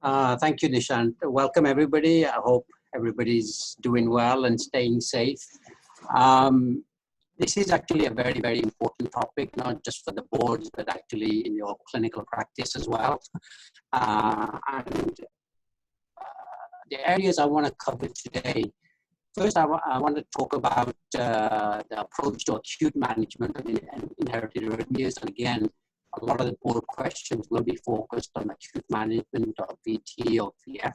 Thank you, Nishant. Welcome, everybody. I hope everybody's doing well and staying safe. Um, this is actually a very, very important topic, not just for the boards, but actually in your clinical practice as well. And the areas I want to cover today, first I want to talk about the approach to acute management of inherited arrhythmias. And again, a lot of the board questions will be focused on acute management of VT or VF.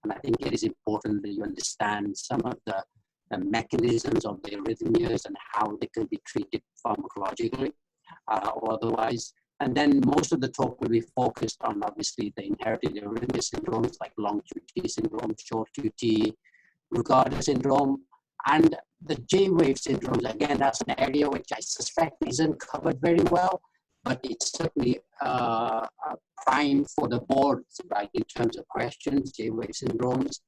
And I think it is important that you understand some of the mechanisms of the arrhythmias and how they can be treated pharmacologically or otherwise. And then most of the talk will be focused on obviously the inherited arrhythmia syndromes like long QT syndrome, short QT, Rugaard syndrome, and the J-wave syndromes. Again, that's an area which I suspect isn't covered very well, but it's certainly prime for the boards, right, in terms of questions, J-wave syndromes.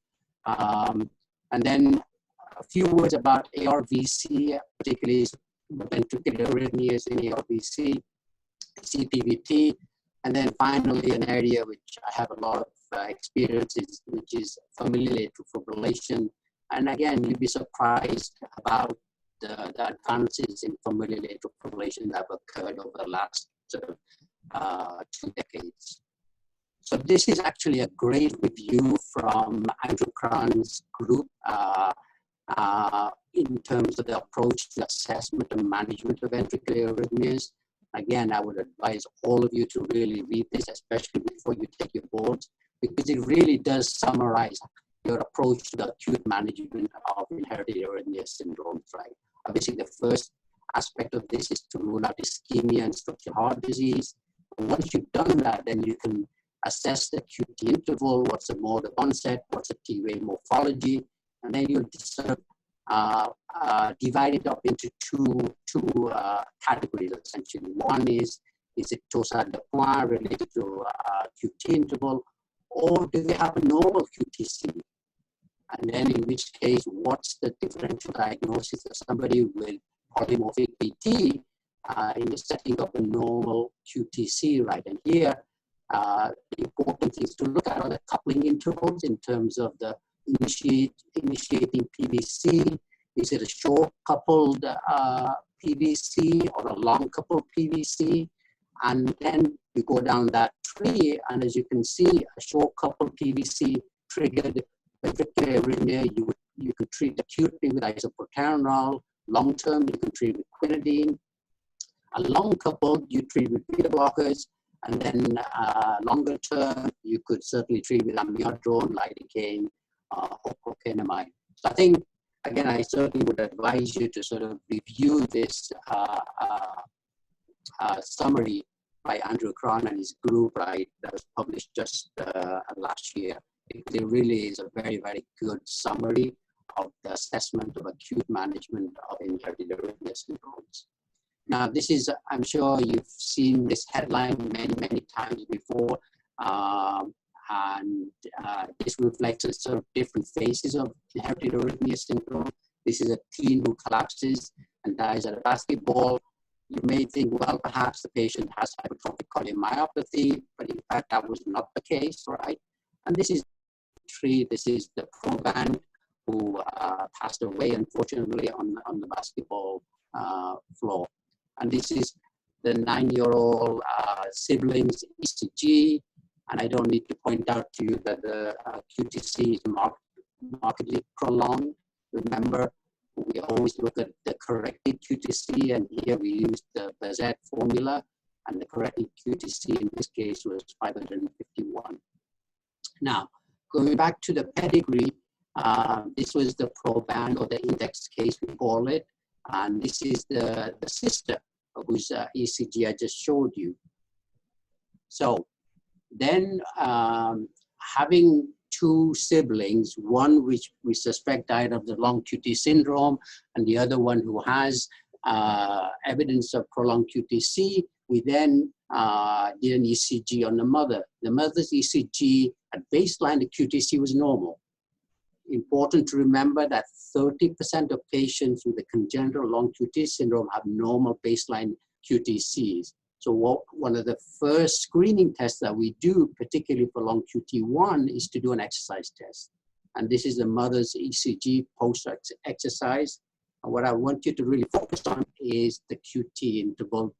And then a few words about ARVC, particularly ventricular arrhythmias in ARVC, CPVT, and then finally an area which I have a lot of experience in, which is familial atrial fibrillation. And again, you'd be surprised about the advances in familial atrial fibrillation that have occurred over the last 2 decades. So this is actually a great review from Andrew Cron's group in terms of the approach to assessment and management of ventricular arrhythmias. Again, I would advise all of you to really read this, especially before you take your boards, because it really does summarize your approach to the acute management of inherited arrhythmia syndromes, right? Obviously, the first aspect of this is to rule out ischemia and structural heart disease. And once you've done that, then you can assess the QT interval, what's the mode of onset, what's the T-wave morphology, and then you'll sort of divide it up into two categories, essentially. One is it torsade de points related to QT interval, or do they have a normal QTC? And then in which case, what's the differential diagnosis of somebody with polymorphic VT in the setting of a normal QTC, right? And here, the important thing is to look at other coupling intervals in terms of the initiating PVC. Is it a short coupled PVC or a long coupled PVC? And then you go down that tree, and as you can see, a short coupled PVC triggered ventricular arrhythmia. You could treat acutely with isoproterenol. Long term, you can treat with quinidine. A long coupled, you treat with beta blockers. And then longer term, you could certainly treat with amiodarone, lidocaine, or procainamide. So I think, again, I certainly would advise you to sort of review this summary by Andrew Cron and his group, right, that was published just last year. It really is a very, very good summary of the assessment of acute management of inherited arrhythmia syndromes. Now, this is, I'm sure you've seen this headline many, many times before, and this reflects a sort of different phases of inherited arrhythmia syndrome. This is a teen who collapses and dies at a basketball. You may think, well, perhaps the patient has hypertrophic cardiomyopathy, but in fact, that was not the case, right? And this is the proband who passed away, unfortunately, on the basketball floor. And this is the 9-year-old siblings ECG. And I don't need to point out to you that the QTC is markedly prolonged. Remember, we always look at the corrected QTC, and here we use the Bazet formula, and the corrected QTC in this case was 551. Now, going back to the pedigree, this was the proband, or the index case, we call it, and this is the sister whose ECG I just showed you. So then having two siblings, one which we suspect died of the long QT syndrome, and the other one who has evidence of prolonged QTC, we then did an ECG on the mother. The mother's ECG at baseline, the QTC was normal. Important to remember that 30% of patients with a congenital long QT syndrome have normal baseline QTCs. So one of the first screening tests that we do, particularly for long QT1, is to do an exercise test. And this is the mother's ECG post-exercise. And what I want you to really focus on is the QT interval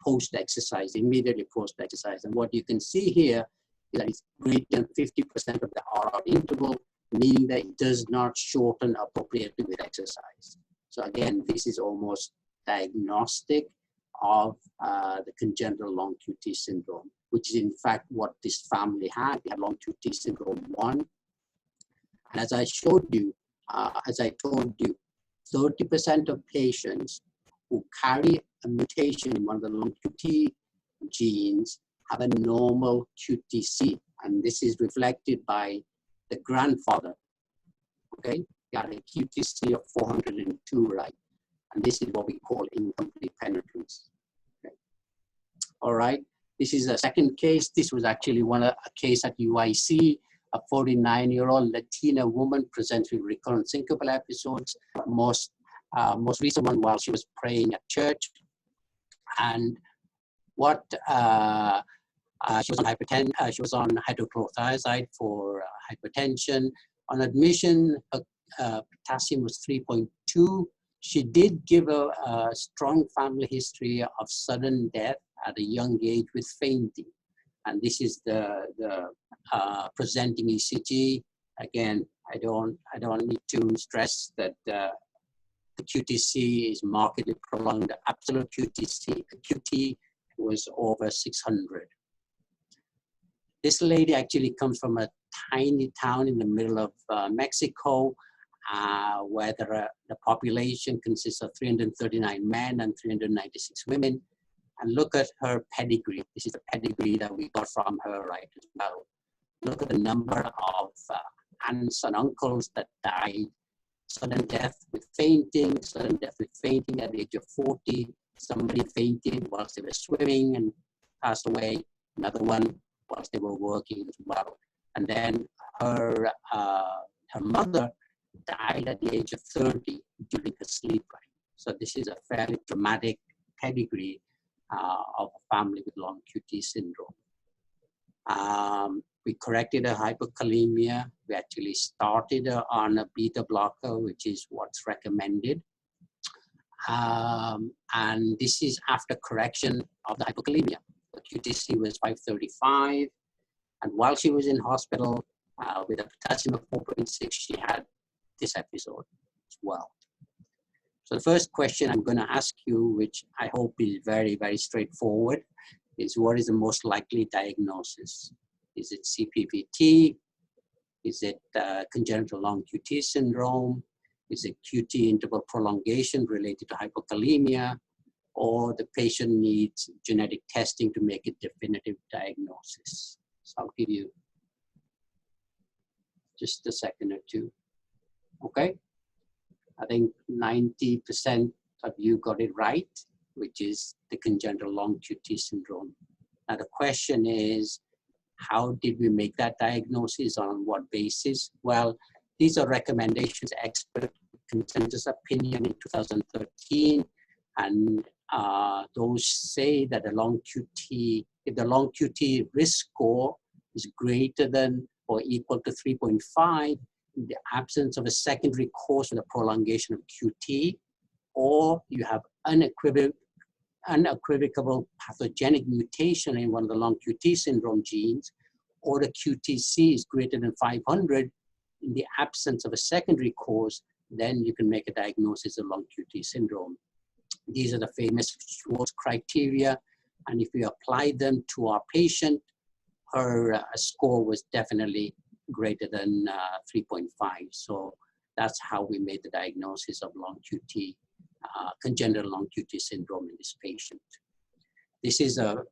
post-exercise, immediately post-exercise. And what you can see here is that it's greater than 50% of the RR interval, meaning that it does not shorten appropriately with exercise. So again, this is almost diagnostic of the congenital long QT syndrome, which is in fact what this family had. They had long QT syndrome 1. And as I showed you, as I told you, 30% of patients who carry a mutation in one of the long QT genes have a normal QTC. And this is reflected by the grandfather, okay? Got a QTC of 402, right? And this is what we call incomplete penetrance. Okay. All right, this is a second case. This was actually a case at UIC. A 49-year-old Latina woman presents with recurrent syncopal episodes. Most recent one while she was praying at church. And what she was on hydrochlorothiazide for hypertension. On admission, potassium was 3.2. She did give a strong family history of sudden death at a young age with fainting. And this is the presenting ECG. Again, I don't need to stress that the QTC is markedly prolonged. The absolute QT was over 600. This lady actually comes from a tiny town in the middle of Mexico, where the population consists of 339 men and 396 women. And look at her pedigree. This is the pedigree that we got from her, right, as well. Look at the number of aunts and uncles that died. Sudden death with fainting, sudden death with fainting at the age of 40. Somebody fainted whilst they were swimming and passed away. Another one whilst they were working as well. And then her mother died at the age of 30 during her sleep, right? So this is a fairly dramatic pedigree of a family with long QT syndrome. We corrected her hypokalemia. We actually started her on a beta blocker, which is what's recommended. And this is after correction of the hypokalemia. The QTC was 535. And while she was in hospital with a potassium of 4.6, she had this episode as well. So the first question I'm going to ask you, which I hope is very, very straightforward, is what is the most likely diagnosis? Is it CPVT? Is it congenital long QT syndrome? Is it QT interval prolongation related to hypokalemia? Or the patient needs genetic testing to make a definitive diagnosis? So I'll give you just a second or two. Okay? I think 90% of you got it right, which is the congenital long QT syndrome. Now the question is, how did we make that diagnosis? On what basis? Well, these are recommendations, expert consensus opinion in 2013, and those say that the long QT, if the long QT risk score is greater than or equal to 3.5, in the absence of a secondary cause of the prolongation of QT, or you have unequivocal pathogenic mutation in one of the long QT syndrome genes, or the QTC is greater than 500, in the absence of a secondary cause, then you can make a diagnosis of long QT syndrome. These are the famous Schwartz criteria, and if we apply them to our patient, her score was definitely greater than 3.5. So that's how we made the diagnosis of long QT, congenital long QT syndrome in this patient. This is a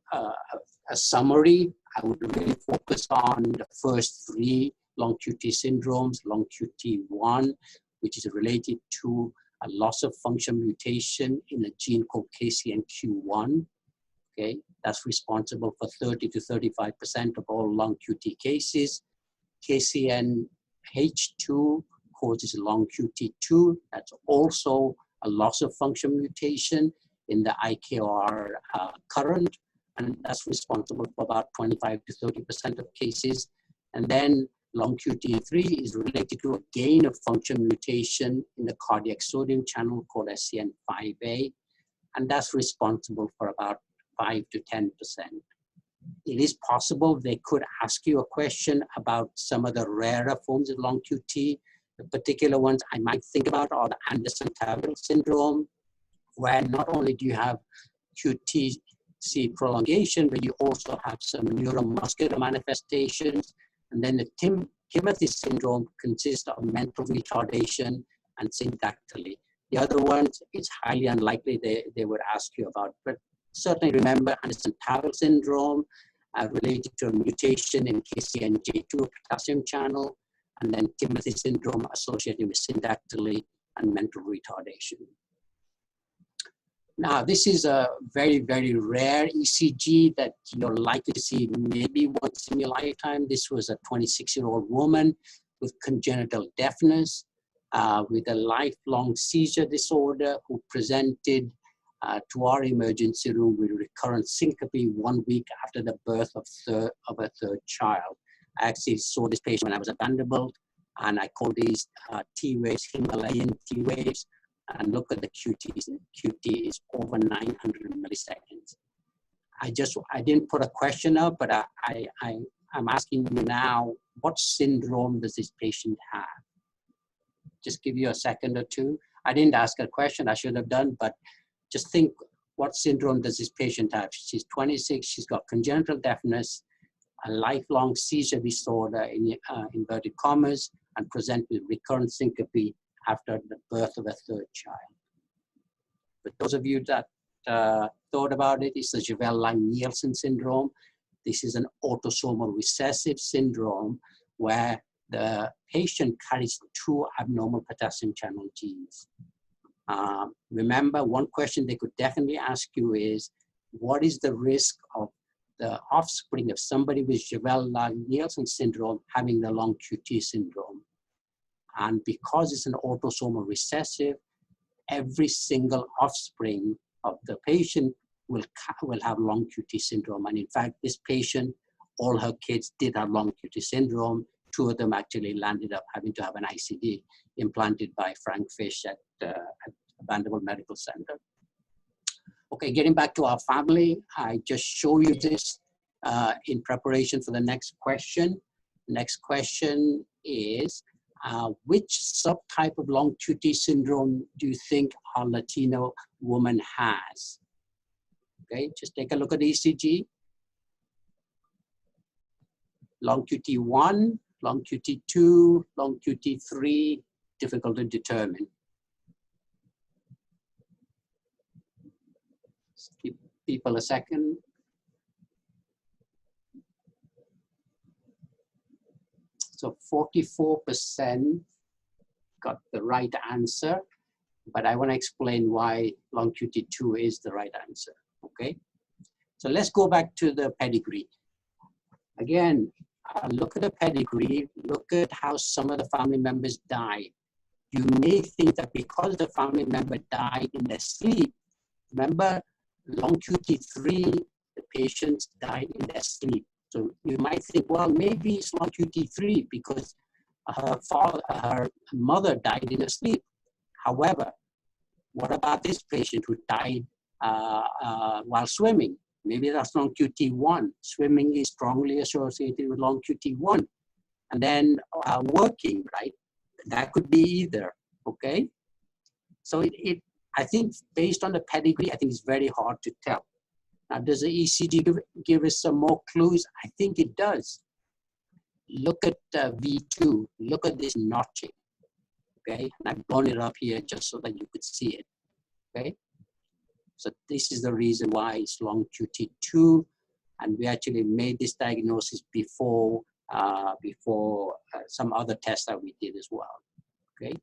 summary. I would really focus on the first three long QT syndromes, long QT1, which is related to a loss of function mutation in a gene called KCNQ1. Okay, that's responsible for 30 to 35% of all long QT cases. KCNH2 causes long QT2. That's also a loss of function mutation. in the IKR current, and that's responsible for about 25 to 30% of cases. And then long QT3 is related to a gain of function mutation in the cardiac sodium channel called SCN5A, and that's responsible for about 5 to 10%. It is possible they could ask you a question about some of the rarer forms of long QT. The particular ones I might think about are the Anderson-Tavil syndrome, where not only do you have QTC prolongation, but you also have some neuromuscular manifestations. And then the Timothy syndrome consists of mental retardation and syndactyly. The other ones, it's highly unlikely they would ask you about, but certainly remember Anderson-Tavil syndrome related to a mutation in KCNJ2 potassium channel, and then Timothy syndrome associated with syndactyly and mental retardation. Now, this is a very, very rare ECG that you're likely to see maybe once in your lifetime. This was a 26-year-old woman with congenital deafness, with a lifelong seizure disorder, who presented to our emergency room with recurrent syncope 1 week after the birth of a third child. I actually saw this patient when I was at Vanderbilt, and I called these T waves, Himalayan T waves, and look at the QTs. QT is over 900 milliseconds. I didn't put a question up, but I'm asking you now, what syndrome does this patient have? Just give you a second or two. I didn't ask a question, I should have done, but just think, what syndrome does this patient have? She's 26, she's got congenital deafness, a lifelong seizure disorder in inverted commas, and present with recurrent syncope after the birth of a third child. For those of you that thought about it, it's the Javel-Lange-Nielsen syndrome. This is an autosomal recessive syndrome where the patient carries 2 abnormal potassium channel genes. Remember, one question they could definitely ask you is, what is the risk of the offspring of somebody with Javel-Lange-Nielsen syndrome having the long QT syndrome? And because it's an autosomal recessive, every single offspring of the patient will have long QT syndrome. And in fact, this patient, all her kids did have long QT syndrome. 2 of them actually landed up having to have an ICD implanted by Frank Fish at Vanderbilt Medical Center. Okay, getting back to our family, I just show you this in preparation for the next question. Next question is, which subtype of long QT syndrome do you think our Latino woman has? Okay, just take a look at the ECG. Long QT1, long QT2, long QT3, difficult to determine. Just give people a second. So 44% got the right answer, but I want to explain why long QT2 is the right answer, okay? So let's go back to the pedigree. Again, look at the pedigree, look at how some of the family members died. You may think that because the family member died in their sleep, remember, long QT3, the patients died in their sleep. So you might think, well, maybe it's long QT3 because her mother died in her sleep. However, what about this patient who died while swimming? Maybe that's long QT1. Swimming is strongly associated with long QT1. And then working, right? That could be either, okay? So I think based on the pedigree, I think it's very hard to tell. Now, does the ECG give us some more clues? I think it does. Look at V2. Look at this notching, okay? And I've blown it up here just so that you could see it, okay? So this is the reason why it's long QT2, and we actually made this diagnosis before some other tests that we did as well, okay?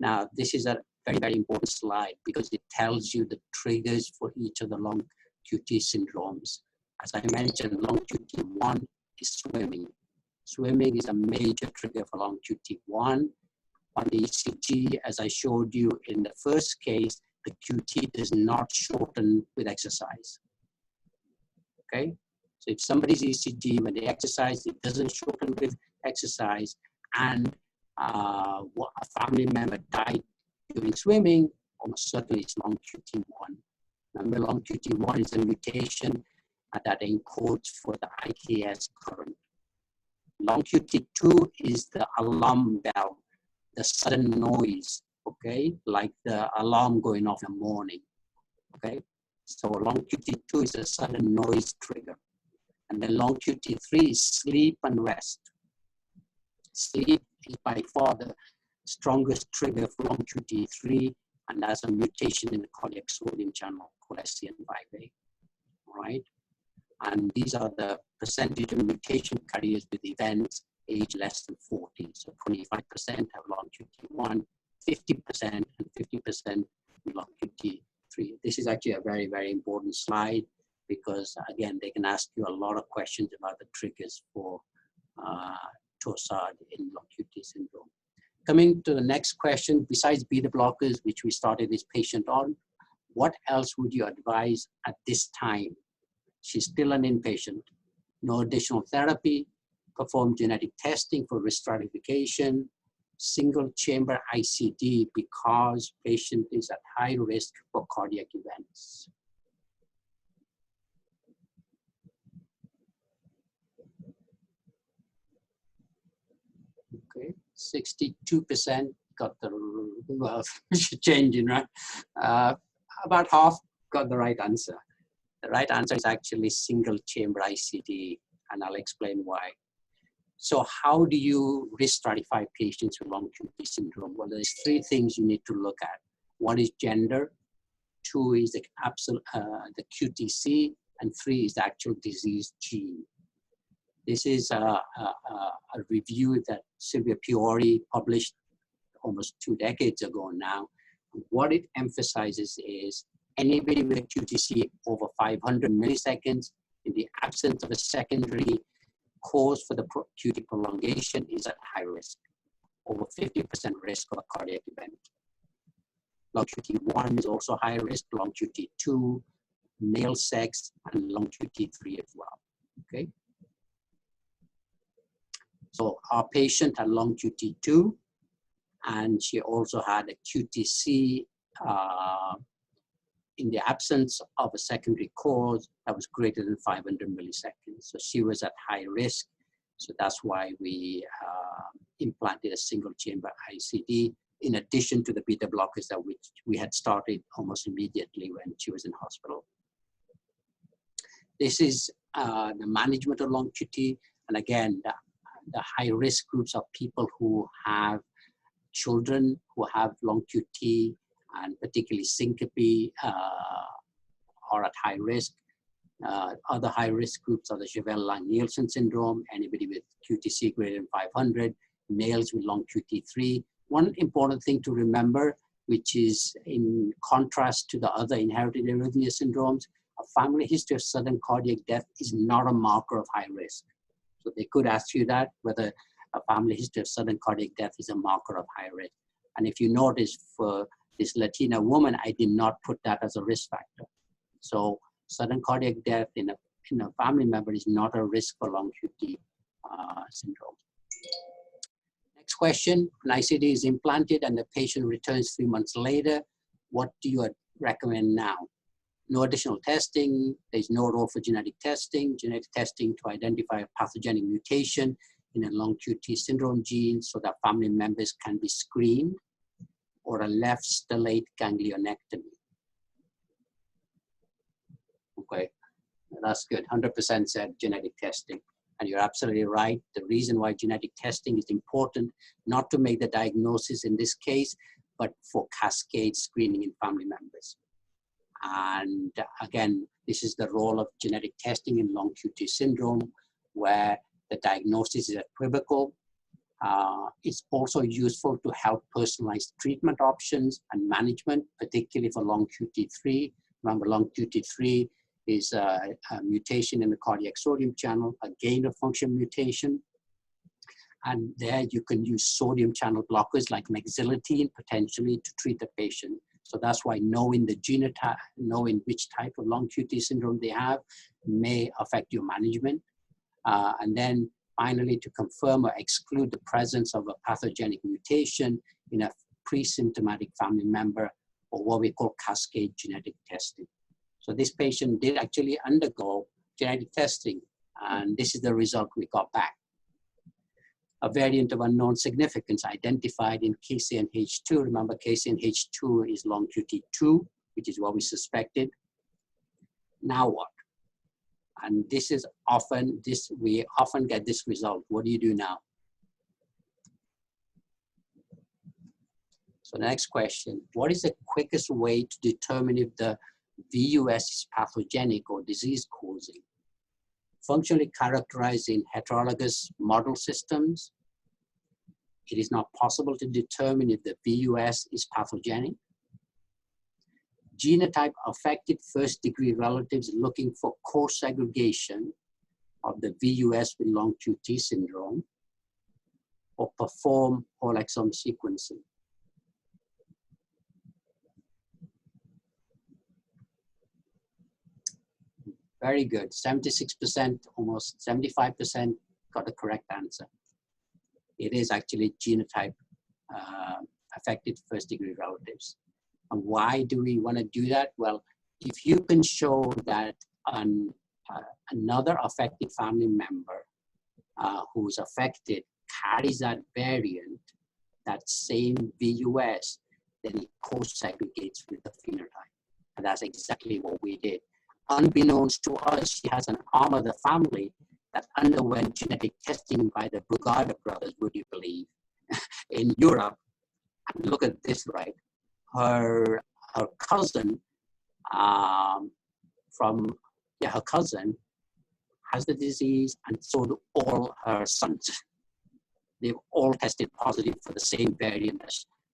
Now, this is a very, very important slide because it tells you the triggers for each of the long QT syndromes. As I mentioned, long QT1 is swimming. Swimming is a major trigger for long QT1. On the ECG, as I showed you in the first case, the QT does not shorten with exercise. Okay, so if somebody's ECG, when they exercise, it doesn't shorten with exercise, and a family member died during swimming, almost certainly it's long QT1. Remember, long QT1 is a mutation that encodes for the IKS current. Long QT2 is the alarm bell, the sudden noise, okay, like the alarm going off in the morning, okay? So long QT2 is a sudden noise trigger. And then long QT3 is sleep and rest. Sleep is by far the strongest trigger for long QT3, and that's a mutation in the cardiac sodium channel called SCN5A, all right? And these are the percentage of mutation carriers with events age less than 40. So 25% have long QT1, 50% and 50% long QT3. This is actually a very, very important slide because, again, they can ask you a lot of questions about the triggers for Torsades in long QT syndrome. Coming to the next question, besides beta blockers, which we started this patient on, what else would you advise at this time? She's still an inpatient, no additional therapy, perform genetic testing for risk stratification, single chamber ICD because patient is at high risk for cardiac events. Okay, 62% got the, well, changing, right? About half got the right answer. The right answer is actually single chamber ICD, and I'll explain why. So how do you risk stratify patients with long QT syndrome? Well, there's three things you need to look at. One is gender, two is the QTC, and three is the actual disease gene. This is a review that Silvia Piori published almost 2 decades ago now. What it emphasizes is anybody with a QTC over 500 milliseconds in the absence of a secondary cause for the QT prolongation is at high risk, over 50% risk of a cardiac event. Long QT1 is also high risk, long QT2, male sex, and long QT3 as well, okay? So our patient had long QT2, and she also had a QTC in the absence of a secondary cause that was greater than 500 milliseconds. So she was at high risk. So that's why we implanted a single chamber ICD in addition to the beta blockers that we had started almost immediately when she was in hospital. This is the management of long QT. And again, the high risk groups are people who have children who have long QT, and particularly syncope are at high risk. Other high risk groups are the Javel-Lang-Nielsen syndrome, anybody with QTC greater than 500, males with long QT3. One important thing to remember, which is in contrast to the other inherited arrhythmia syndromes, a family history of sudden cardiac death is not a marker of high risk. So they could ask you that, whether a family history of sudden cardiac death is a marker of high risk. And if you notice for this Latina woman, I did not put that as a risk factor. So sudden cardiac death in a family member is not a risk for long QT syndrome. Next question, an ICD is implanted and the patient returns 3 months later. What do you recommend now? No additional testing. There's no role for genetic testing. Genetic testing to identify a pathogenic mutation in a long QT syndrome gene so that family members can be screened, or a left stellate ganglionectomy. Okay, that's good. 100% said genetic testing. And you're absolutely right. The reason why genetic testing is important, not to make the diagnosis in this case, but for cascade screening in family members. And again, this is the role of genetic testing in long QT syndrome, where the diagnosis is equivocal. It's also useful to help personalized treatment options and management, particularly for long QT3. Remember, long QT3 is a mutation in the cardiac sodium channel, a gain of function mutation. And there you can use sodium channel blockers like mexiletine potentially to treat the patient. So that's why knowing the genotype, knowing which type of long QT syndrome they have may affect your management. And then finally, to confirm or exclude the presence of a pathogenic mutation in a pre-symptomatic family member, or what we call cascade genetic testing. So this patient did actually undergo genetic testing, and this is the result we got back. A variant of unknown significance identified in KCNH2. Remember, KCNH2 is long QT2, which is what we suspected. Now what? And this is often, we often get this result. What do you do now? So next question, what is the quickest way to determine if the VUS is pathogenic or disease causing? Functionally characterized in heterologous model systems, it is not possible to determine if the VUS is pathogenic. Genotype affected first degree relatives looking for co-segregation of the VUS with long QT syndrome, or perform whole exome sequencing. Very good, 76%, almost 75% got the correct answer. It is actually genotype affected first degree relatives. And why do we want to do that? Well, if you can show that another affected family member who's affected carries that variant, that same VUS, then it co-segregates with the phenotype. And that's exactly what we did. Unbeknownst to us, she has an arm of the family that underwent genetic testing by the Brugada brothers, would you believe, in Europe. And look at this, right? Her cousin her cousin has the disease, and so do all her sons. They've all tested positive for the same variant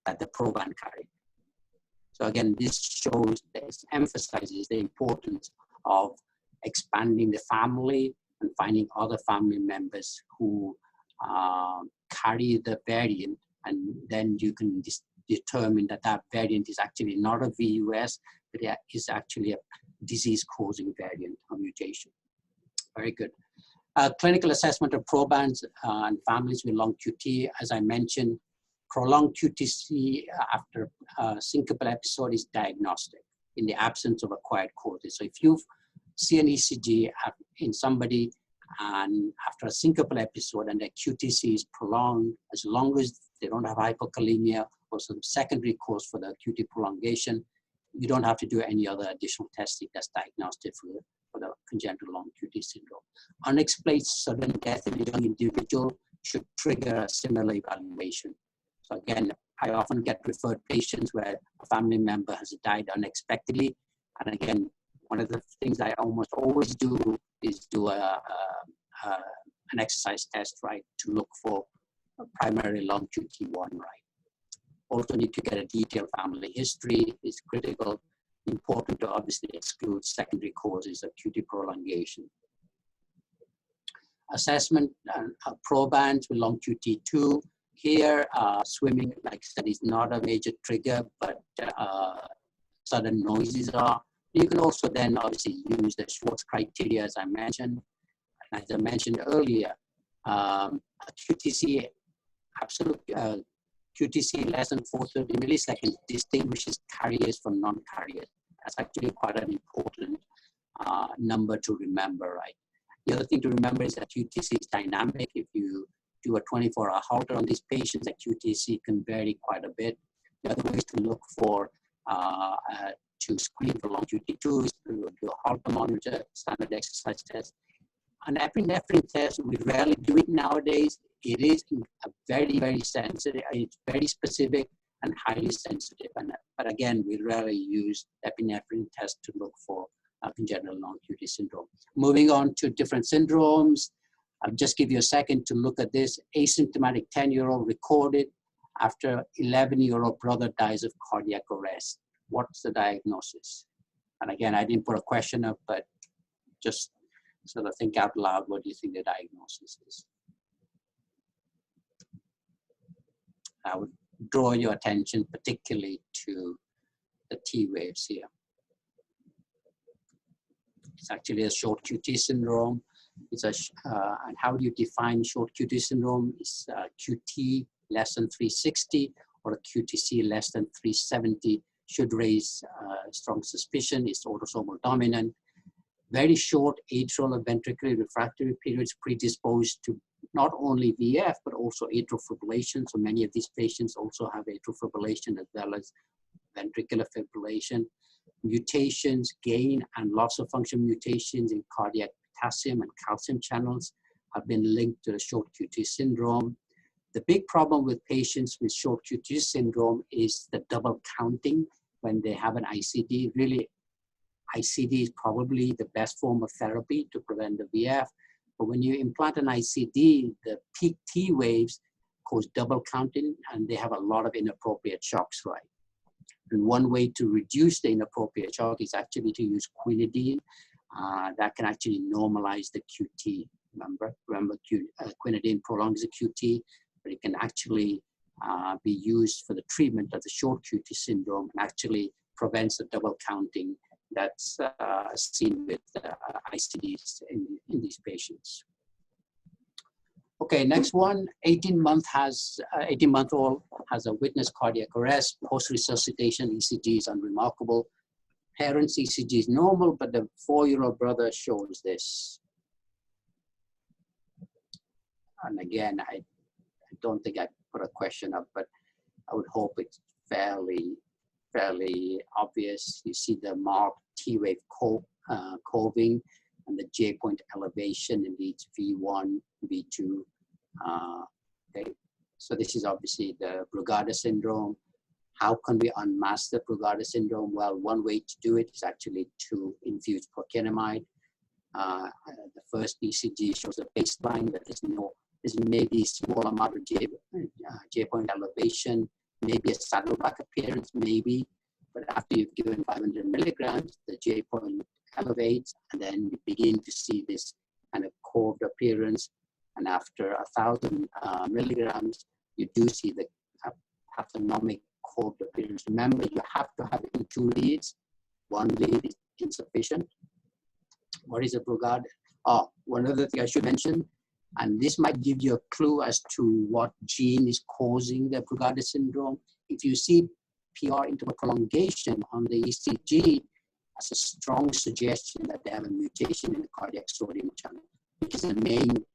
that the proband carried. So again, this emphasizes the importance of expanding the family and finding other family members who carry the variant, and then you can determine that that variant is actually not a VUS, but it is actually a disease-causing variant or mutation. Very good. Clinical assessment of probands and families with long QT, as I mentioned, prolonged QTC after a syncopal episode is diagnostic in the absence of acquired causes. So if you see an ECG in somebody and after a syncopal episode and their QTC is prolonged, as long as they don't have hypokalemia or some secondary cause for the QT prolongation, you don't have to do any other additional testing that's diagnostic for the congenital long QT syndrome. Unexplained sudden death in a young individual should trigger a similar evaluation. So again, I often get referred patients where a family member has died unexpectedly. And again, one of the things I almost always do is do an exercise test, right, to look for a primary long QT1, right. Also need to get a detailed family history is critical. Important to obviously exclude secondary causes of QT prolongation. Assessment of probands with long QT2. Here, swimming, like I said, is not a major trigger, but sudden noises are. You can also then obviously use the Schwartz criteria, as I mentioned. And as I mentioned earlier, a QTC, absolute QTC less than 430 milliseconds distinguishes carriers from non-carriers. That's actually quite an important number to remember, right? The other thing to remember is that QTC is dynamic. If you do a 24-hour halter on these patients, that QTC can vary quite a bit. The other ways to look for to screen for long QT2 is to do a halter monitor, standard exercise test. An epinephrine test, we rarely do it nowadays. It is a very, very sensitive, it's very specific and highly sensitive. But again, we rarely use epinephrine test to look for congenital long QT syndrome. Moving on to different syndromes, I'll just give you a second to look at this. Asymptomatic 10-year-old recorded after 11-year-old brother dies of cardiac arrest. What's the diagnosis? And again, I didn't put a question up, but just sort of think out loud, what do you think the diagnosis is? I would draw your attention particularly to the T waves here. It's actually a short QT syndrome. It's and how do you define short QT syndrome? It's QT less than 360 or a QTC less than 370 should raise strong suspicion. It's autosomal dominant. Very short atrial or ventricular refractory periods predisposed to not only VF, but also atrial fibrillation. So many of these patients also have atrial fibrillation as well as ventricular fibrillation. Mutations, gain and loss of function mutations in cardiac potassium and calcium channels have been linked to the short QT syndrome. The big problem with patients with short QT syndrome is the double counting when they have an ICD. Really, ICD is probably the best form of therapy to prevent the VF. But when you implant an ICD, the peak T waves cause double counting and they have a lot of inappropriate shocks, right? And one way to reduce the inappropriate shock is actually to use quinidine. That can actually normalize the QT. Remember, quinidine prolongs the QT, but it can actually be used for the treatment of the short QT syndrome and actually prevents the double counting that's seen with ICDs in these patients. Okay, next one, 18-month-old has a witnessed cardiac arrest, post-resuscitation ECG is unremarkable. Parents' ECG is normal, but the 4-year-old brother shows this. And again, I don't think I put a question up, but I would hope it's fairly obvious. You see the marked T-wave coving and the J-point elevation in each V1, V2. Okay, so this is obviously the Brugada syndrome. How can we unmask the Brugada syndrome? Well, one way to do it is actually to infuse procainamide. The first ECG shows a baseline, but there's maybe small amount of J-point elevation, maybe a saddleback appearance, maybe. But after you've given 500 milligrams, the J-point elevates, and then you begin to see this kind of curved appearance. And after 1,000 milligrams, you do see the pathognomic curved appearance. Remember, you have to have it in 2 leads. 1 lead is insufficient. What is a Brugada? Oh, one other thing I should mention, and this might give you a clue as to what gene is causing the Brugada syndrome. If you see PR interval prolongation on the ECG, that's a strong suggestion that they have a mutation in the cardiac sodium channel, because the main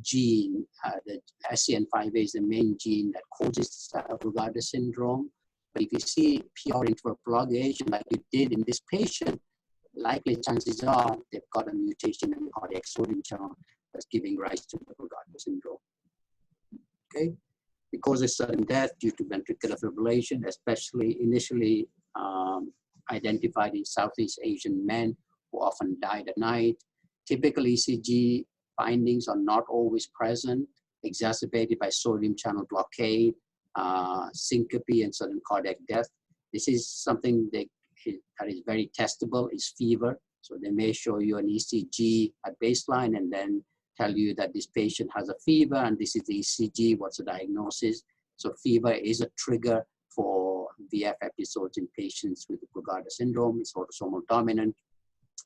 gene, the SCN5A is the main gene that causes Brugada syndrome. But if you see PR interval prolongation like you did in this patient, likely chances are they've got a mutation in the cardiac sodium channel that's giving rise to the Brugada syndrome. Okay, because of sudden death due to ventricular fibrillation, especially initially identified in Southeast Asian men who often died at night. Typical ECG findings are not always present, exacerbated by sodium channel blockade, syncope, and sudden cardiac death. This is something that is very testable, is fever. So they may show you an ECG at baseline and then tell you that this patient has a fever and this is the ECG, what's the diagnosis. So fever is a trigger for VF episodes in patients with Brugada syndrome. It's autosomal dominant.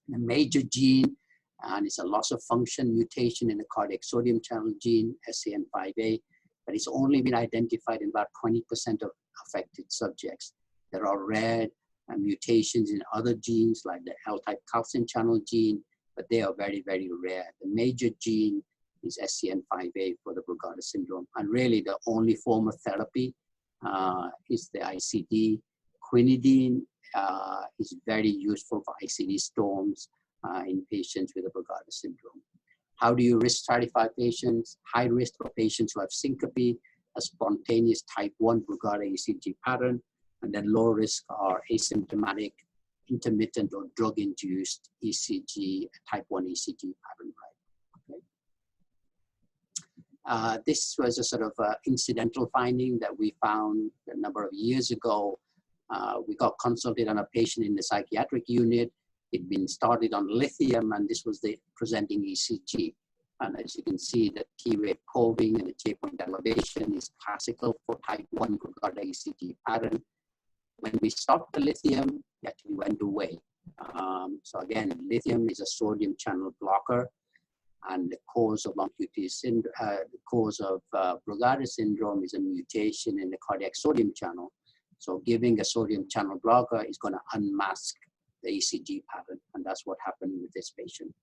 The major gene, and it's a loss of function mutation in the cardiac sodium channel gene, SCN5A, but it's only been identified in about 20% of affected subjects. There are rare mutations in other genes like the L-type calcium channel gene, but they are very, very rare. The major gene is SCN5A for the Brugada syndrome. And really the only form of therapy is the ICD. Quinidine is very useful for ICD storms in patients with the Brugada syndrome. How do you risk stratify patients? High risk for patients who have syncope, a spontaneous type 1 Brugada ECG pattern, and then low risk are asymptomatic, intermittent or drug-induced ECG, type 1 ECG pattern, right? Okay. This was a sort of incidental finding that we found a number of years ago. We got consulted on a patient in the psychiatric unit. It'd been started on lithium, and this was the presenting ECG. And as you can see, the T-wave coving and the J-point elevation is classical for type 1 Brugada ECG pattern. When we stopped the lithium, it actually went away. So again, lithium is a sodium channel blocker, and the cause of long QT syndrome, the cause of Brugada syndrome is a mutation in the cardiac sodium channel. So giving a sodium channel blocker is going to unmask the ECG pattern, and that's what happened with this patient.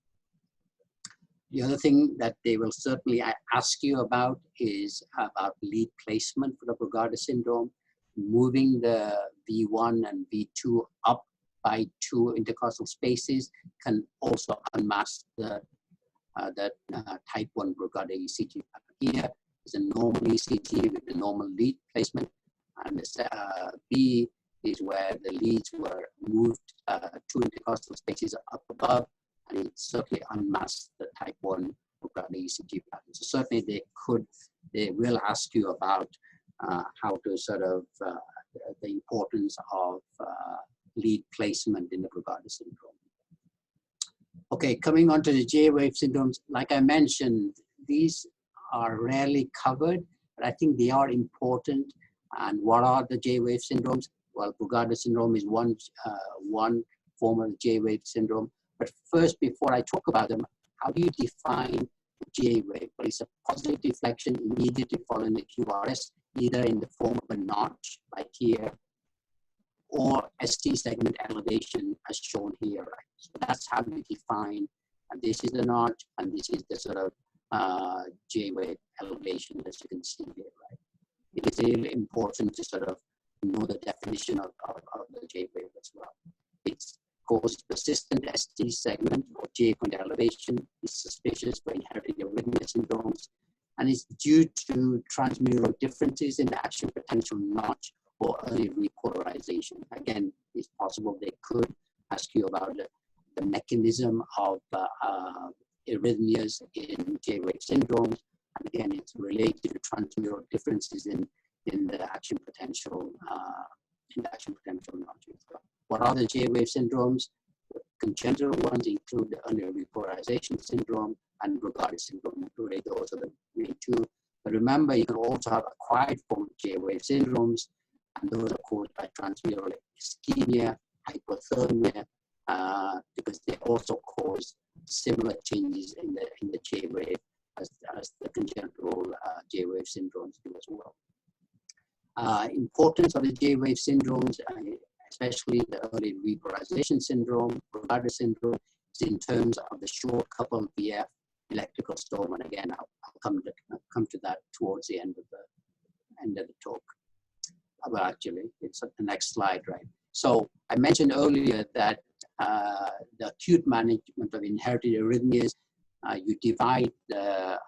The other thing that they will certainly ask you about is about lead placement for the Brugada syndrome. Moving the V1 and V2 up by 2 intercostal spaces can also unmask the type 1 Brugada ECG pattern. Here is a normal ECG with the normal lead placement, and B is where the leads were moved 2 intercostal spaces up above, and it certainly unmasks the type 1 Brugada ECG pattern. So certainly they will ask you about how to sort of the importance of lead placement in the Brugada syndrome. Okay, coming on to the J-wave syndromes, like I mentioned, these are rarely covered, but I think they are important. And what are the J-wave syndromes? Well, Brugada syndrome is one form of J-wave syndrome. But first, before I talk about them, how do you define J-wave? Well, it's a positive deflection immediately following the QRS, either in the form of a notch, like here, or ST segment elevation as shown here, right? So that's how we define, and this is the notch, and this is the sort of J-wave elevation, as you can see here, right? It is really important to sort of know the definition of the J-wave as well. It's causes persistent ST segment or J-point elevation, is suspicious for inherited arrhythmia syndromes, and is due to transmural differences in the action potential notch or early repolarization. Again, it's possible they could ask you about the mechanism of arrhythmias in J-wave syndromes. And again, it's related to transmural differences in the action potential notch. What are the J-wave syndromes? The congenital ones include the early repolarization syndrome and Brugada syndrome. Really, those are the main two. But remember, you can also have acquired form of J-wave syndromes, and those are caused by transmural ischemia, hypothermia, because they also cause similar changes in the J-wave as the congenital J-wave syndromes do as well. Importance of the J-wave syndromes, especially the early repolarization syndrome, Brugada syndrome, is in terms of the short coupled VF electrical storm. And again, I'll come to that towards the end of the talk. Well, actually, it's the next slide, right? So I mentioned earlier that the acute management of inherited arrhythmias, you divide the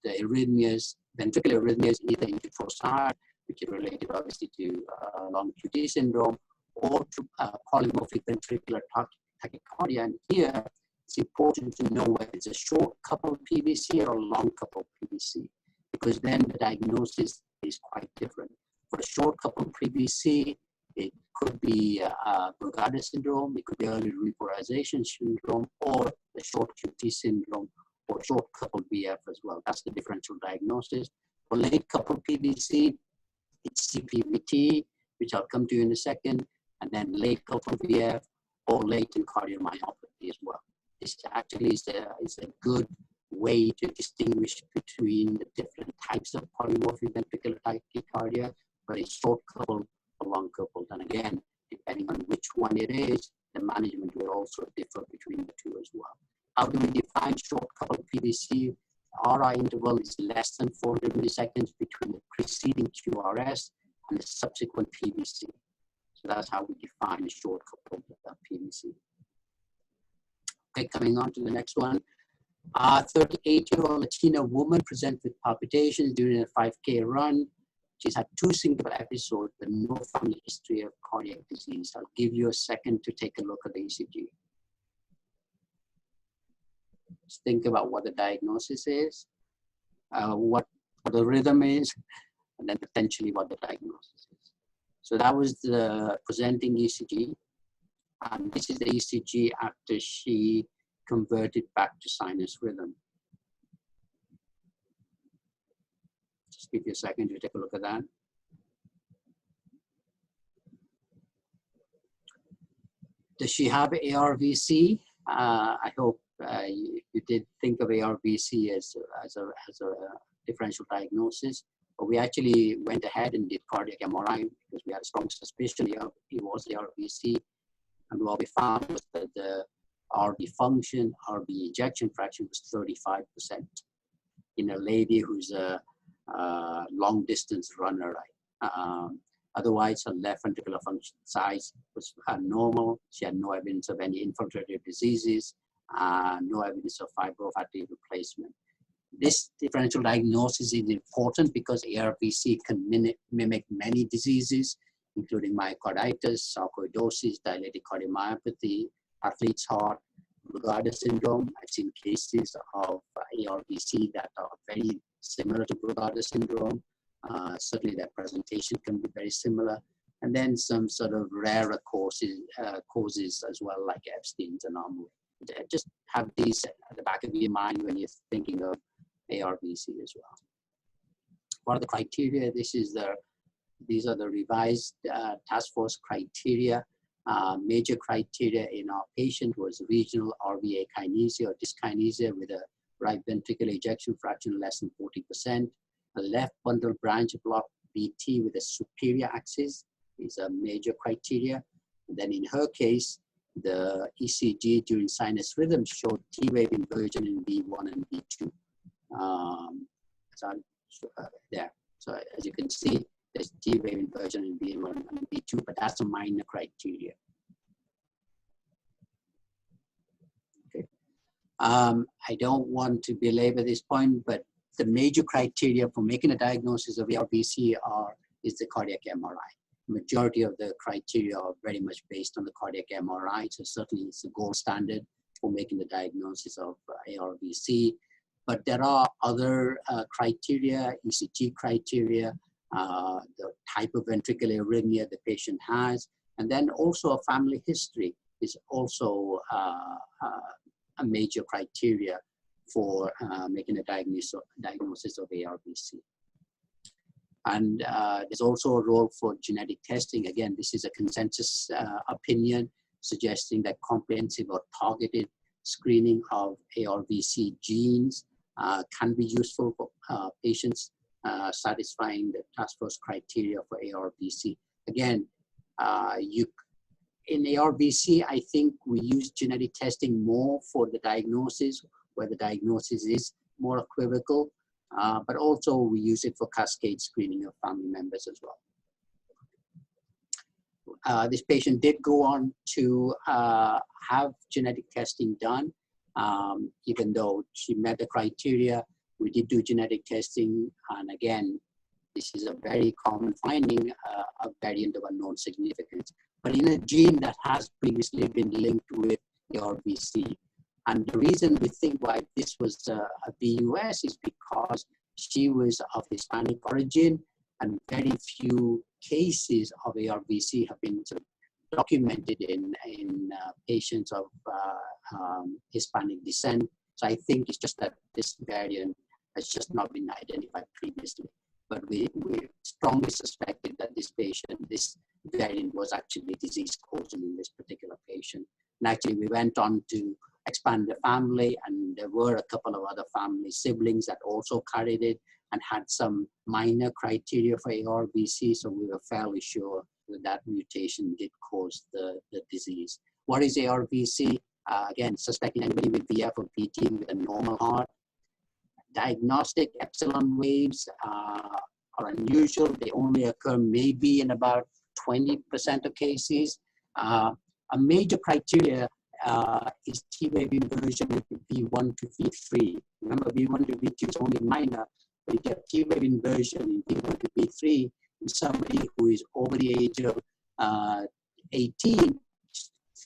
arrhythmias, ventricular arrhythmias, either into trossard, which is related obviously to long QT syndrome, or to polymorphic ventricular tachycardia. And here, it's important to know whether it's a short coupled PVC or a long coupled PVC, because then the diagnosis is quite different. For a short coupled PVC, it could be Brugada syndrome, it could be early repolarization syndrome, or the short QT syndrome, or short coupled VF as well. That's the differential diagnosis. For late coupled PVC, it's CPVT, which I'll come to in a second, and then late coupled VF or latent cardiomyopathy as well. This actually is a good way to distinguish between the different types of polymorphic ventricular tachycardia, but it's short coupled or long coupled. And again, depending on which one it is, the management will also differ between the two as well. How do we define short coupled PVC? RI interval is less than 400 milliseconds between the preceding QRS and the subsequent PVC. So that's how we define a short coupled PVC. Okay, coming on to the next one. 38-year-old Latina woman presents with palpitations during a 5K run. She's had 2 single episodes, but no family history of cardiac disease. I'll give you a second to take a look at the ECG. Just think about what the diagnosis is, what the rhythm is, and then potentially what the diagnosis is. So that was the presenting ECG. And this is the ECG after she converted back to sinus rhythm. Just give you a second to take a look at that. Does she have ARVC? I hope you did think of ARVC as a differential diagnosis, but we actually went ahead and did cardiac MRI because we had a strong suspicion it was ARVC, and what we found was that the RV function, RV ejection fraction was 35% in a lady who's a long distance runner. Otherwise, her left ventricular function size was normal. She had no evidence of any infiltrative diseases, no evidence of fibrofatty replacement. This differential diagnosis is important because ARVC can mimic many diseases, including myocarditis, sarcoidosis, dilated cardiomyopathy, athlete's heart, Brugada syndrome. I've seen cases of ARVC that are very similar to Brugada syndrome. Certainly their presentation can be very similar. And then some sort of rarer causes as well, like Epstein's anomaly. Just have these at the back of your mind when you're thinking of ARVC as well. What are the criteria? These are the revised task force criteria. Major criteria in our patient was regional RV akinesia or dyskinesia with a right ventricular ejection fraction less than 40%. A left bundle branch block VT with a superior axis is a major criteria. And then in her case, the ECG during sinus rhythm showed T-wave inversion in V1 and V2. There. So as you can see, there's T-wave inversion in V1 and V2, but that's a minor criteria. Okay. I don't want to belabor this point, but the major criteria for making a diagnosis of ARVC is the cardiac MRI. Majority of the criteria are very much based on the cardiac MRI, so certainly it's the gold standard for making the diagnosis of ARVC. But there are other criteria, ECG criteria, the type of ventricular arrhythmia the patient has, and then also a family history is also a major criteria for making a diagnosis of ARVC. And there's also a role for genetic testing. Again, this is a consensus opinion suggesting that comprehensive or targeted screening of ARVC genes can be useful for patients satisfying the task force criteria for ARVC. Again, in ARVC, I think we use genetic testing more for the diagnosis, where the diagnosis is more equivocal, but also we use it for cascade screening of family members as well. This patient did go on to have genetic testing done, even though she met the criteria. We did do genetic testing, and again, this is a very common finding, a variant of unknown significance, but in a gene that has previously been linked with ARVC. And the reason we think why this was a VUS is because she was of Hispanic origin, and very few cases of ARVC have been documented in patients of Hispanic descent. So I think it's just that this variant has just not been identified previously. But we strongly suspected that this variant was actually disease causal in this particular patient. And actually we went on to expand the family, and there were a couple of other family siblings that also carried it and had some minor criteria for ARVC, so we were fairly sure that that mutation did cause the disease. What is ARVC? Again, suspecting anybody with VF or PT with a normal heart. Diagnostic epsilon waves are unusual. They only occur maybe in about 20% of cases. A major criteria is T-wave inversion with V1 to V3. Remember, V1 to V2 is only minor, but you get T-wave inversion in V1 to V3 in somebody who is over the age of 18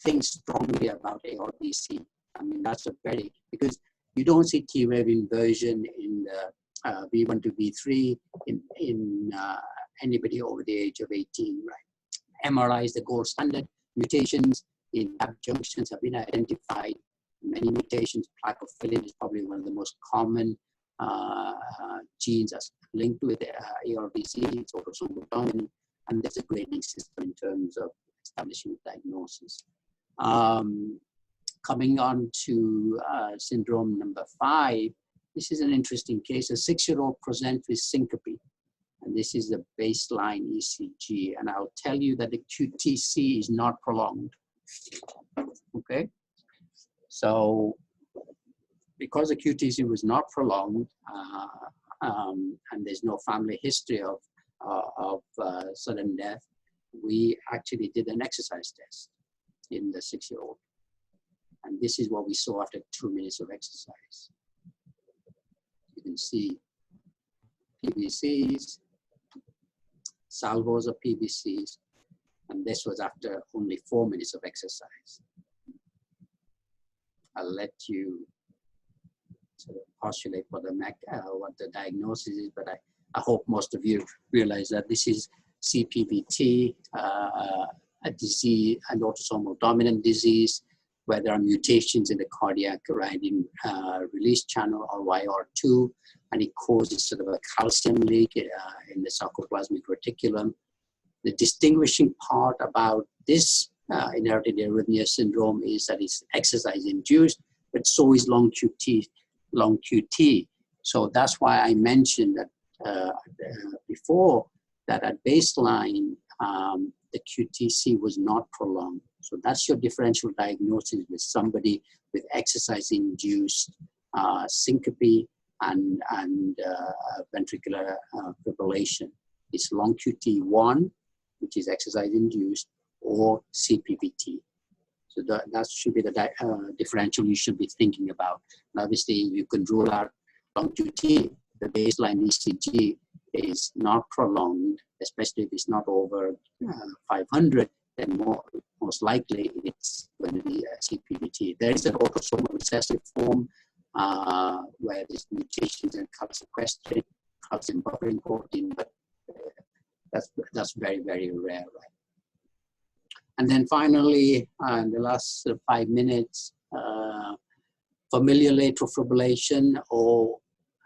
thinks strongly about ARVC. I mean, that's a very, because you don't see T-wave inversion in the V1 to V3 in anybody over the age of 18, right? MRI is the gold standard. Mutations in gap junctions have been identified. Many mutations. Plakophilin is probably one of the most common genes that's linked with ARVC. It's autosomal dominant, and there's a grading system in terms of establishing diagnosis. Coming on to syndrome number 5, this is an interesting case. A 6-year-old presents with syncope, and this is the baseline ECG. And I'll tell you that the QTC is not prolonged. Okay, so because the QTC was not prolonged, and there's no family history of sudden death, we actually did an exercise test in the 6-year-old. And this is what we saw after 2 minutes of exercise. You can see PVCs, salvos of PVCs, and this was after only 4 minutes of exercise. I'll let you sort of postulate what the diagnosis is, but I hope most of you realize that this is CPVT, a disease, an autosomal dominant disease, where there are mutations in the cardiac renin release channel, or YR2, and it causes sort of a calcium leak in the sarcoplasmic reticulum. The distinguishing part about this inherited arrhythmia syndrome is that it's exercise-induced, but so is long QT. So that's why I mentioned that before, that at baseline, the QTC was not prolonged. So that's your differential diagnosis with somebody with exercise-induced syncope and ventricular fibrillation. It's long QT1, which is exercise-induced, or CPVT. So that should be the differential you should be thinking about. And obviously, you can rule out long QT. The baseline ECG is not prolonged, especially if it's not over 500, then most likely it's going to be a CPVT. There is an autosomal recessive form where there's mutations in calcium buffering protein, but that's very, very rare, right? And then finally, in the last 5 minutes, familial atrial fibrillation, or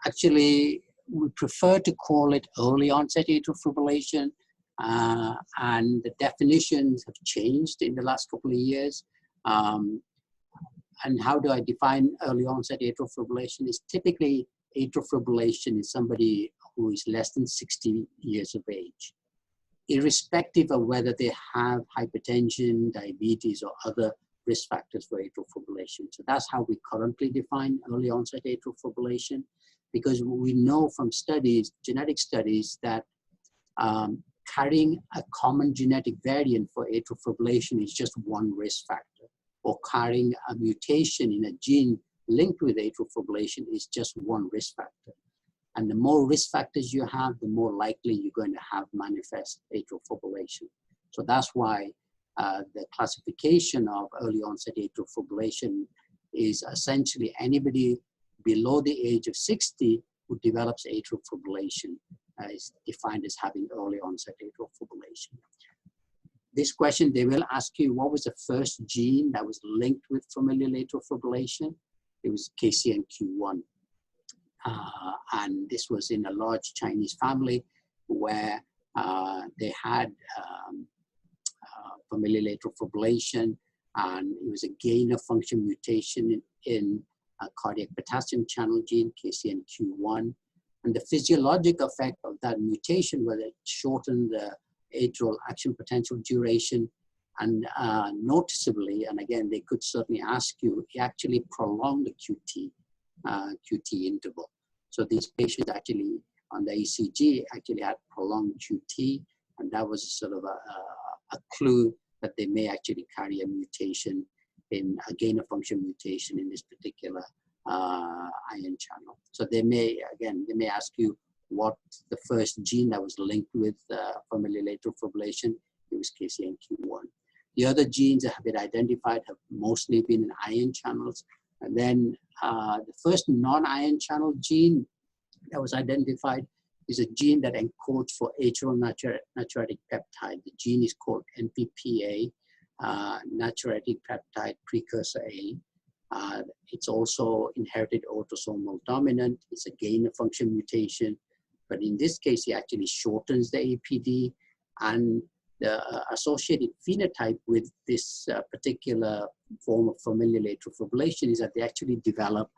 actually we prefer to call it early onset atrial fibrillation, and the definitions have changed in the last couple of years. And how do I define early onset atrial fibrillation? It's typically atrial fibrillation is somebody who is less than 60 years of age, irrespective of whether they have hypertension, diabetes, or other risk factors for atrial fibrillation. So that's how we currently define early onset atrial fibrillation, because we know from studies, genetic studies, that carrying a common genetic variant for atrial fibrillation is just one risk factor, or carrying a mutation in a gene linked with atrial fibrillation is just one risk factor. And the more risk factors you have, the more likely you're going to have manifest atrial fibrillation. So that's why the classification of early onset atrial fibrillation is essentially anybody below the age of 60 who develops atrial fibrillation is defined as having early onset atrial fibrillation. This question, they will ask you, what was the first gene that was linked with familial atrial fibrillation? It was KCNQ1. And this was in a large Chinese family where they had familial atrial fibrillation, and it was a gain of function mutation in a cardiac potassium channel gene, KCNQ1. And the physiologic effect of that mutation was it shortened the atrial action potential duration, and noticeably, and again, they could certainly ask you, it actually prolonged the QT interval. So these patients actually on the ECG actually had prolonged QT, and that was sort of a clue that they may actually carry a mutation in a gain of function mutation in this particular ion channel. So they may, again, they may ask you what the first gene that was linked with familial atrial fibrillation. It was KCNQ1. The other genes that have been identified have mostly been in ion channels. And then the first non-ion channel gene that was identified is a gene that encodes for atrial natriuretic peptide. The gene is called NPPA, natriuretic peptide precursor A. It's also inherited autosomal dominant. It's a gain of function mutation. But in this case, it actually shortens the APD. And the associated phenotype with this particular form of familial atrial fibrillation is that they actually develop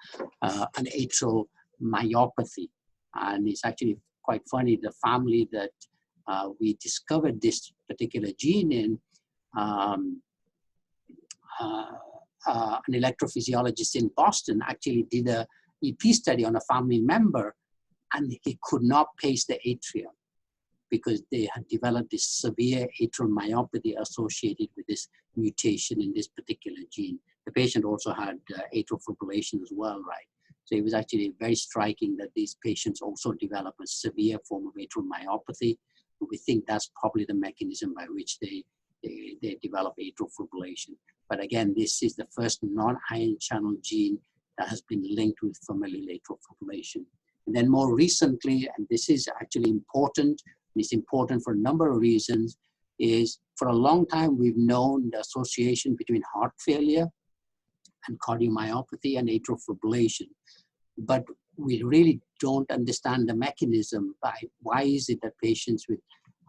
an atrial myopathy. And it's actually quite funny, the family that we discovered this particular gene in, an electrophysiologist in Boston actually did a EP study on a family member, and he could not pace the atria because they had developed this severe atrial myopathy associated with this mutation in this particular gene. The patient also had atrial fibrillation as well, right? So it was actually very striking that these patients also develop a severe form of atrial myopathy. We think that's probably the mechanism by which they develop atrial fibrillation. But again, this is the first non-ion channel gene that has been linked with familial atrial fibrillation. And then more recently, and this is actually important, and it's important for a number of reasons, is for a long time we've known the association between heart failure and cardiomyopathy and atrial fibrillation. But we really don't understand the mechanism by why is it that patients with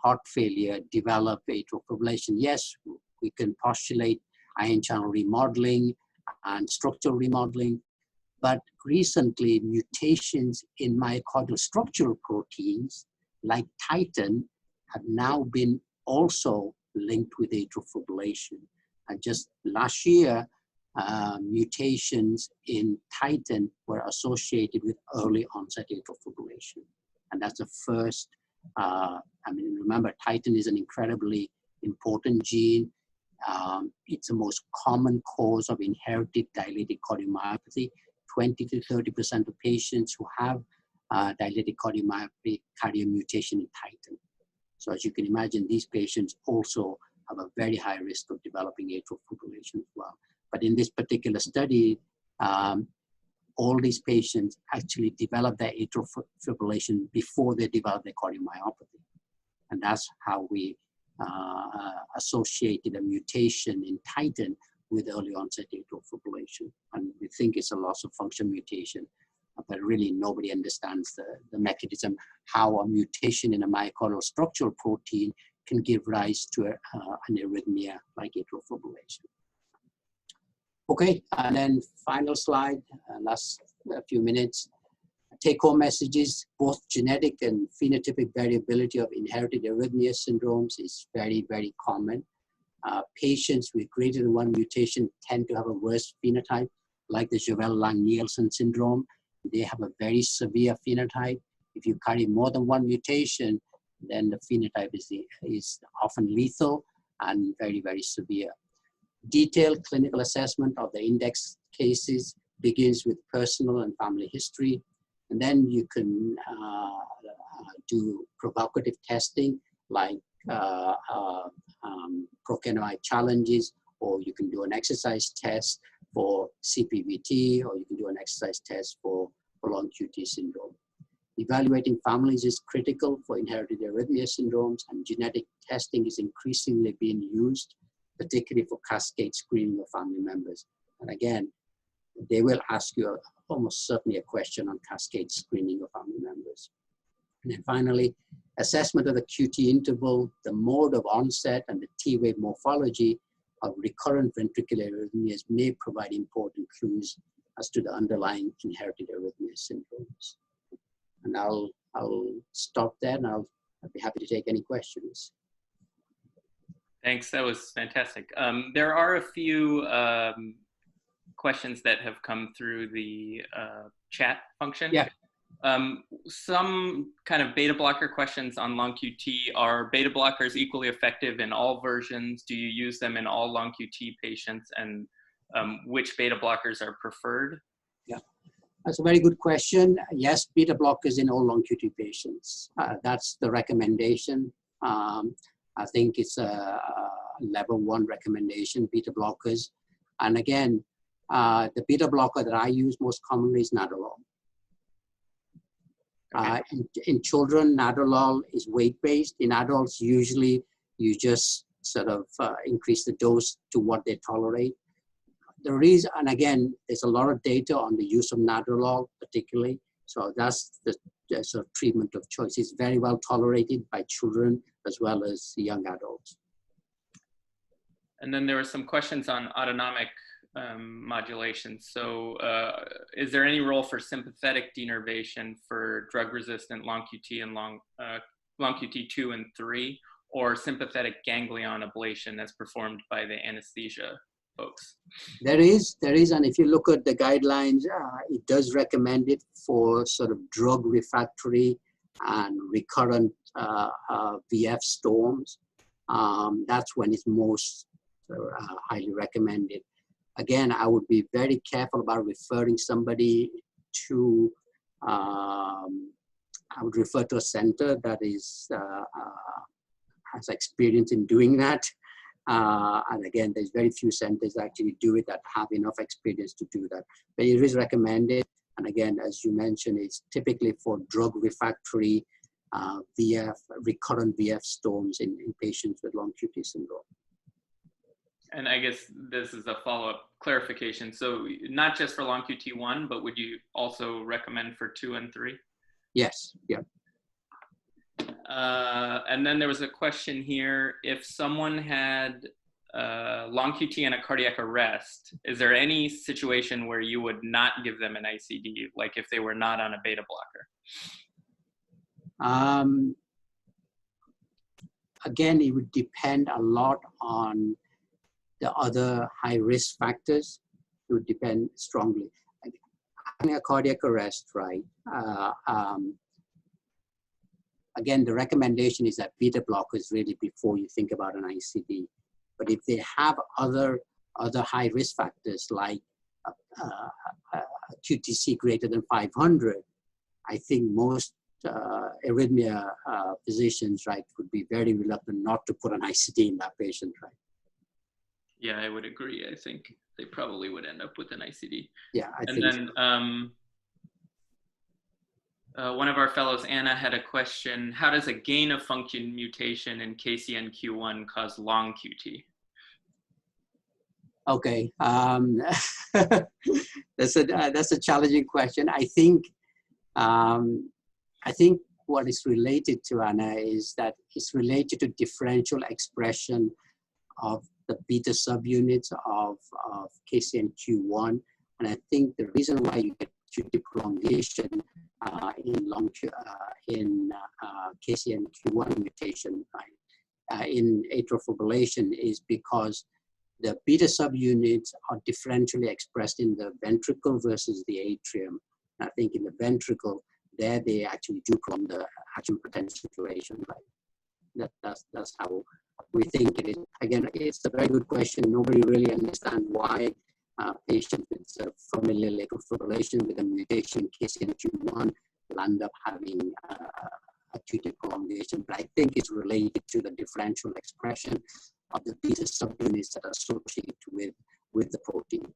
heart failure develop atrial fibrillation. Yes, we can postulate ion channel remodeling and structural remodeling, but recently mutations in myocardial structural proteins like titin have now been also linked with atrial fibrillation. And just last year, mutations in titin were associated with early onset atrial fibrillation. And that's the first, I mean, remember, titin is an incredibly important gene. It's the most common cause of inherited dilated cardiomyopathy. 20 to 30% of patients who have dilated cardiomyopathy carry a mutation in titin. So as you can imagine, these patients also have a very high risk of developing atrial fibrillation as well. But in this particular study, all these patients actually develop their atrial fibrillation before they develop their cardiomyopathy. And that's how we associated a mutation in titin with early onset atrial fibrillation. And we think it's a loss of function mutation, but really nobody understands the mechanism, how a mutation in a myocardial structural protein can give rise to an arrhythmia like atrial fibrillation. Okay, and then final slide, last few minutes. Take-home messages, both genetic and phenotypic variability of inherited arrhythmia syndromes is very, very common. Patients with greater than one mutation tend to have a worse phenotype, like the Javel-Lang-Nielsen syndrome. They have a very severe phenotype. If you carry more than one mutation, then the phenotype is often lethal and very, very severe. Detailed clinical assessment of the index cases begins with personal and family history. And then you can do provocative testing like prokeenoid challenges, or you can do an exercise test for CPVT, or you can do an exercise test for prolonged QT syndrome. Evaluating families is critical for inherited arrhythmia syndromes, and genetic testing is increasingly being used, particularly for cascade screening of family members. And again, they will ask you almost certainly a question on cascade screening of family members. And then finally, assessment of the QT interval, the mode of onset, and the T-wave morphology of recurrent ventricular arrhythmias may provide important clues as to the underlying inherited arrhythmia syndromes. And I'll stop there, and I'll be happy to take any questions. Thanks, that was fantastic. There are a few questions that have come through the chat function. Yeah. Some kind of beta blocker questions on long QT. Are beta blockers equally effective in all versions? Do you use them in all long QT patients? And which beta blockers are preferred? Yeah, that's a very good question. Yes, beta blockers in all long QT patients. That's the recommendation. I think it's a level 1 recommendation, beta blockers. And again, the beta blocker that I use most commonly is nadolol. Okay. In children, nadolol is weight-based. In adults, usually you just sort of increase the dose to what they tolerate. The reason, and again, there's a lot of data on the use of nadolol, particularly. So that's the sort of treatment of choice. It's very well tolerated by children as well as young adults. And then there were some questions on autonomic modulation. So is there any role for sympathetic denervation for drug-resistant long QT and long QT 2 and 3, or sympathetic ganglion ablation as performed by the anesthesia folks? There is, and if you look at the guidelines, it does recommend it for sort of drug refractory and recurrent VF storms. That's when it's most highly recommended. Again, I would be very careful about referring somebody to, I would refer to a center that is, has experience in doing that. And again, there's very few centers that actually do it that have enough experience to do that. But it is recommended. And again, as you mentioned, it's typically for drug refractory VF, recurrent VF storms in patients with long QT syndrome. And I guess this is a follow-up clarification. So not just for long QT1, but would you also recommend for 2 and 3? Yes, yeah. And then there was a question here. If someone had long QT and a cardiac arrest, is there any situation where you would not give them an ICD, like if they were not on a beta blocker? Again, it would depend a lot on the other high risk factors. It would depend strongly. Having a cardiac arrest, right? Again, the recommendation is that beta blockers really before you think about an ICD. But if they have other high risk factors like QTC greater than 500, I think most arrhythmia physicians, right, would be very reluctant not to put an ICD in that patient, right? Yeah, I would agree. I think they probably would end up with an ICD. Yeah, I think then, so. One of our fellows, Anna, had a question. How does a gain of function mutation in KCNQ1 cause long QT? Okay, that's a challenging question. I think what is related to, Anna, is that it's related to differential expression of the beta subunits of KCNQ1, and I think the reason why you get QT prolongation in KCNQ1 mutation, right, in atrial fibrillation is because the beta subunits are differentially expressed in the ventricle versus the atrium. And I think in the ventricle, there they actually do prolong the action potential duration, right? That's how we think it is. Again, it's a very good question. Nobody really understands why patients with familial atrial fibrillation with a mutation KCNQ1 will end up having QT prolongation. But I think it's related to the differential expression of the beta subunits that are associated with the protein.